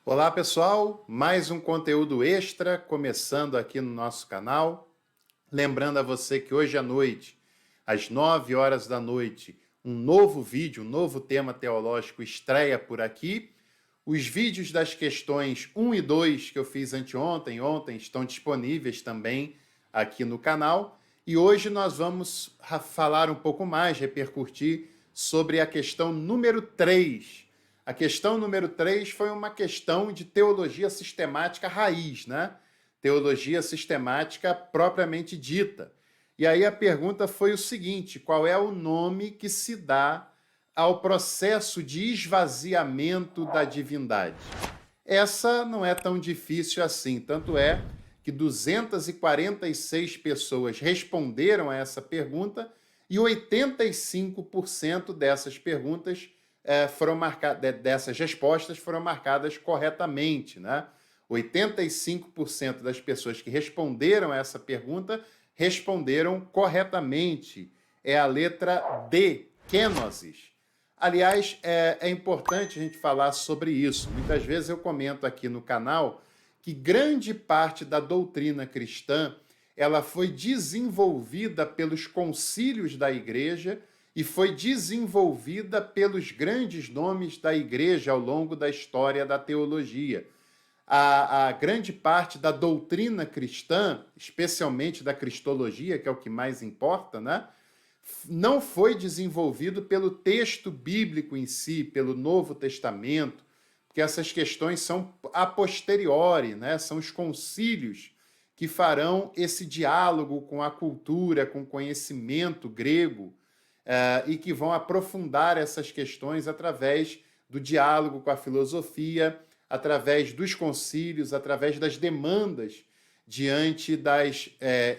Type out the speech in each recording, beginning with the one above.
Olá pessoal, mais um conteúdo extra começando aqui no nosso canal. Lembrando a você que hoje à noite, às 9 horas da noite, um novo vídeo, um novo tema teológico estreia por aqui. Os vídeos das questões 1 e 2 que eu fiz anteontem, ontem, estão disponíveis também aqui no canal. E hoje nós vamos falar um pouco mais, repercutir sobre a questão número 3. A questão número 3 foi uma questão de teologia sistemática raiz, né? Teologia sistemática propriamente dita. E aí a pergunta foi o seguinte: qual é o nome que se dá ao processo de esvaziamento da divindade? Essa não é tão difícil assim, tanto é que 246 pessoas responderam a essa pergunta e 85% dessas perguntas dessas respostas foram marcadas corretamente, né? 85% das pessoas que responderam a essa pergunta responderam corretamente. É a letra D, kenosis. Aliás, é importante a gente falar sobre isso. Muitas vezes eu comento aqui no canal que grande parte da doutrina cristã ela foi desenvolvida pelos concílios da igreja e foi desenvolvida pelos grandes nomes da igreja ao longo da história da teologia. A grande parte da doutrina cristã, especialmente da cristologia, que é o que mais importa, né, não foi desenvolvido pelo texto bíblico em si, pelo Novo Testamento, porque essas questões são a posteriori, né, são os concílios que farão esse diálogo com a cultura, com o conhecimento grego, e que vão aprofundar essas questões através do diálogo com a filosofia, através dos concílios, através das demandas diante das,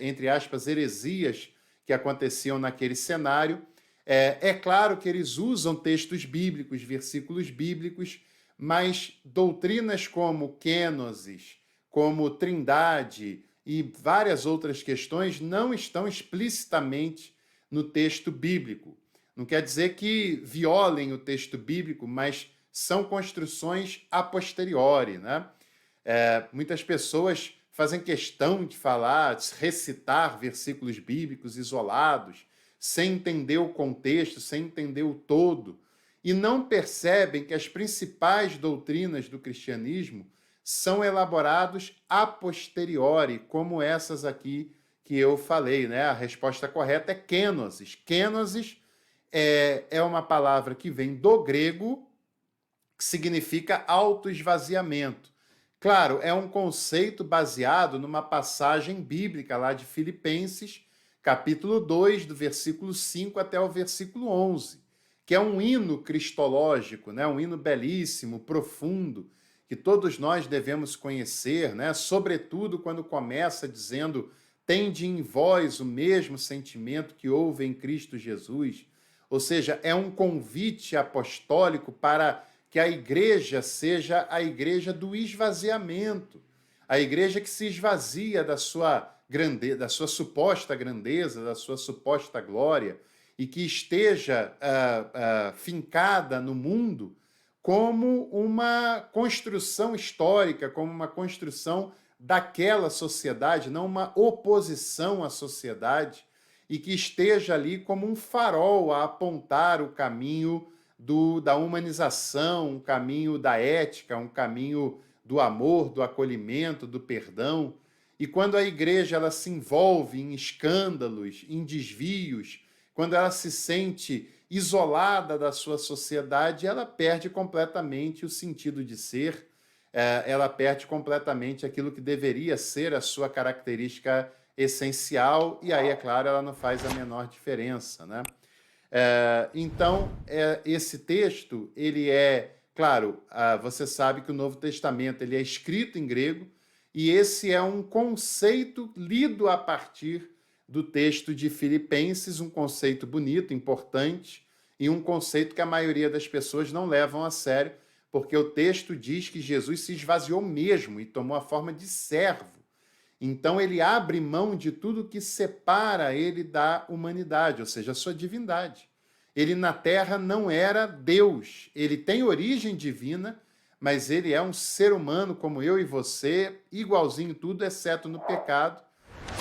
entre aspas, heresias que aconteciam naquele cenário. É claro que eles usam textos bíblicos, versículos bíblicos, mas doutrinas como kenosis, como trindade e várias outras questões não estão explicitamente no texto bíblico. Não quer dizer que violem o texto bíblico, mas são construções a posteriori, né? Muitas pessoas fazem questão de falar, de recitar versículos bíblicos isolados, sem entender o contexto, sem entender o todo, e não percebem que as principais doutrinas do cristianismo são elaborados a posteriori, como essas aqui que eu falei, né? A resposta correta é kenosis. Kenosis é uma palavra que vem do grego, que significa autoesvaziamento. Claro, é um conceito baseado numa passagem bíblica lá de Filipenses, capítulo 2, do versículo 5 até o versículo 11, que é um hino cristológico, né? Um hino belíssimo, profundo, que todos nós devemos conhecer, né? Sobretudo quando começa dizendo: tende em vós o mesmo sentimento que houve em Cristo Jesus. Ou seja, é um convite apostólico para que a igreja seja a igreja do esvaziamento, a igreja que se esvazia da sua grandeza, da sua suposta grandeza, da sua suposta glória, e que esteja fincada no mundo como uma construção histórica, como uma construção daquela sociedade, não uma oposição à sociedade, e que esteja ali como um farol a apontar o caminho da humanização, um caminho da ética, um caminho do amor, do acolhimento, do perdão. E quando a igreja ela se envolve em escândalos, em desvios, quando ela se sente isolada da sua sociedade, ela perde completamente o sentido de ser, ela perde completamente aquilo que deveria ser a sua característica essencial, e aí, é claro, ela não faz a menor diferença, né? Então, esse texto, ele claro, você sabe que o Novo Testamento ele é escrito em grego, e esse é um conceito lido a partir do texto de Filipenses, um conceito bonito, importante, e um conceito que a maioria das pessoas não levam a sério, porque o texto diz que Jesus se esvaziou mesmo e tomou a forma de servo. Então ele abre mão de tudo que separa ele da humanidade, ou seja, a sua divindade. Ele na terra não era Deus, ele tem origem divina, mas ele é um ser humano como eu e você, igualzinho tudo, exceto no pecado.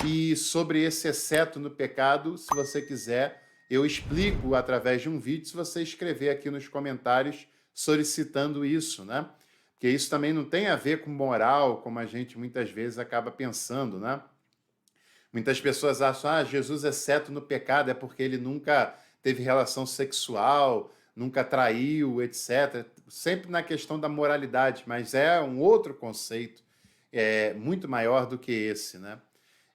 E sobre esse exceto no pecado, se você quiser, eu explico através de um vídeo, se você escrever aqui nos comentários solicitando isso, né? Porque isso também não tem a ver com moral, como a gente muitas vezes acaba pensando, né? Muitas pessoas acham, Jesus exceto no pecado é porque ele nunca teve relação sexual, nunca traiu, etc. Sempre na questão da moralidade, mas é um outro conceito, muito maior do que esse, né?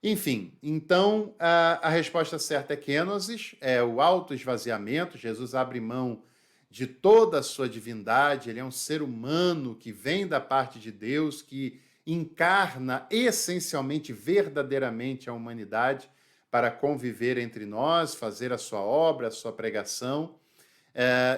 Enfim, então a resposta certa é kenosis, é o autoesvaziamento. Jesus abre mão de toda a sua divindade, ele é um ser humano que vem da parte de Deus, que encarna essencialmente, verdadeiramente a humanidade para conviver entre nós, fazer a sua obra, a sua pregação.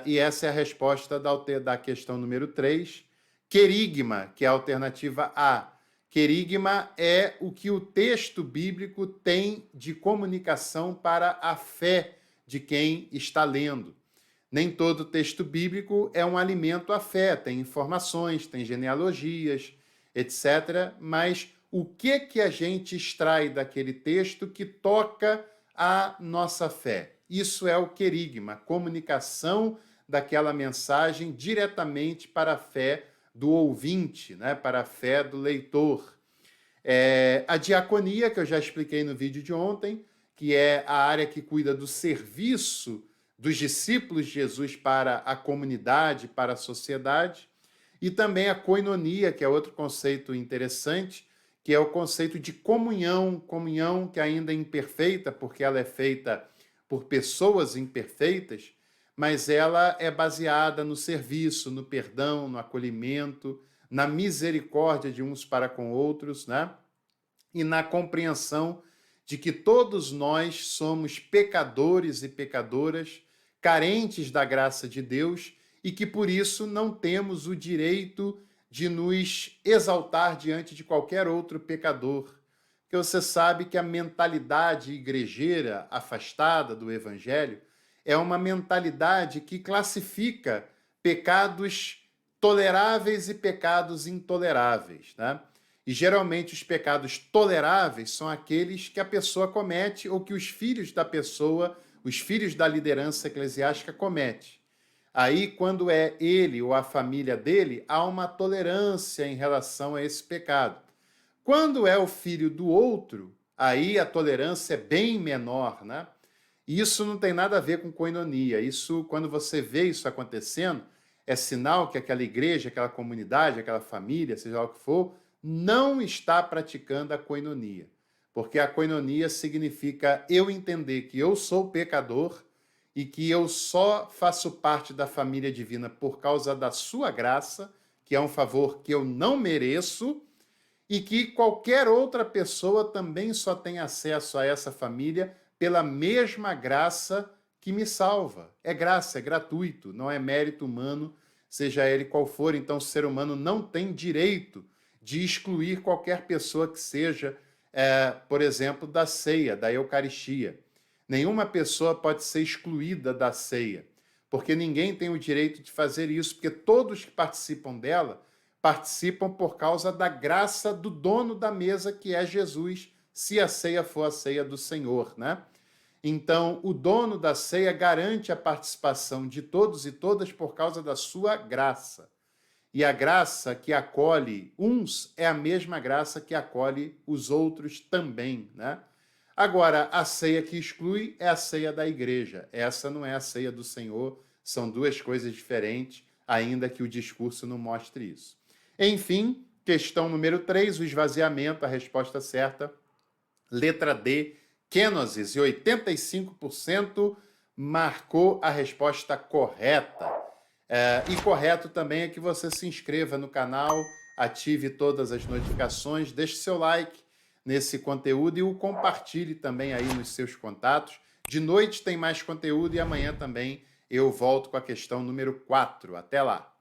E essa é a resposta da questão número 3. Querigma, que é a alternativa A. Querigma é o que o texto bíblico tem de comunicação para a fé de quem está lendo. Nem todo texto bíblico é um alimento à fé, tem informações, tem genealogias, etc. Mas o que a gente extrai daquele texto que toca a nossa fé? Isso é o querigma, comunicação daquela mensagem diretamente para a fé do ouvinte, né? Para a fé do leitor. A diaconia, que eu já expliquei no vídeo de ontem, que é a área que cuida do serviço dos discípulos de Jesus para a comunidade, para a sociedade, e também a koinonia, que é outro conceito interessante, que é o conceito de comunhão que ainda é imperfeita, porque ela é feita por pessoas imperfeitas, mas ela é baseada no serviço, no perdão, no acolhimento, na misericórdia de uns para com outros, né? E na compreensão de que todos nós somos pecadores e pecadoras, carentes da graça de Deus, e que por isso não temos o direito de nos exaltar diante de qualquer outro pecador. Porque você sabe que a mentalidade igrejeira afastada do Evangelho é uma mentalidade que classifica pecados toleráveis e pecados intoleráveis, né? E geralmente os pecados toleráveis são aqueles que a pessoa comete ou que os filhos da pessoa, os filhos da liderança eclesiástica cometem. Aí, quando é ele ou a família dele, há uma tolerância em relação a esse pecado. Quando é o filho do outro, aí a tolerância é bem menor, né? E isso não tem nada a ver com koinonia. Isso, quando você vê isso acontecendo, é sinal que aquela igreja, aquela comunidade, aquela família, seja lá o que for, não está praticando a koinonia. Porque a koinonia significa eu entender que eu sou pecador e que eu só faço parte da família divina por causa da sua graça, que é um favor que eu não mereço, e que qualquer outra pessoa também só tem acesso a essa família pela mesma graça que me salva. É graça, é gratuito, não é mérito humano, seja ele qual for. Então, o ser humano não tem direito de excluir qualquer pessoa que seja, por exemplo, da ceia, da Eucaristia. Nenhuma pessoa pode ser excluída da ceia, porque ninguém tem o direito de fazer isso, porque todos que participam dela participam por causa da graça do dono da mesa, que é Jesus, se a ceia for a ceia do Senhor, né? Então, o dono da ceia garante a participação de todos e todas por causa da sua graça. E a graça que acolhe uns é a mesma graça que acolhe os outros também, né? Agora, a ceia que exclui é a ceia da igreja. Essa não é a ceia do Senhor, são duas coisas diferentes, ainda que o discurso não mostre isso. Enfim, questão número 3, o esvaziamento, a resposta certa, letra D, kenosis, e 85% marcou a resposta correta. E correto também é que você se inscreva no canal, ative todas as notificações, deixe seu like nesse conteúdo e o compartilhe também aí nos seus contatos. De noite tem mais conteúdo e amanhã também eu volto com a questão número 4. Até lá!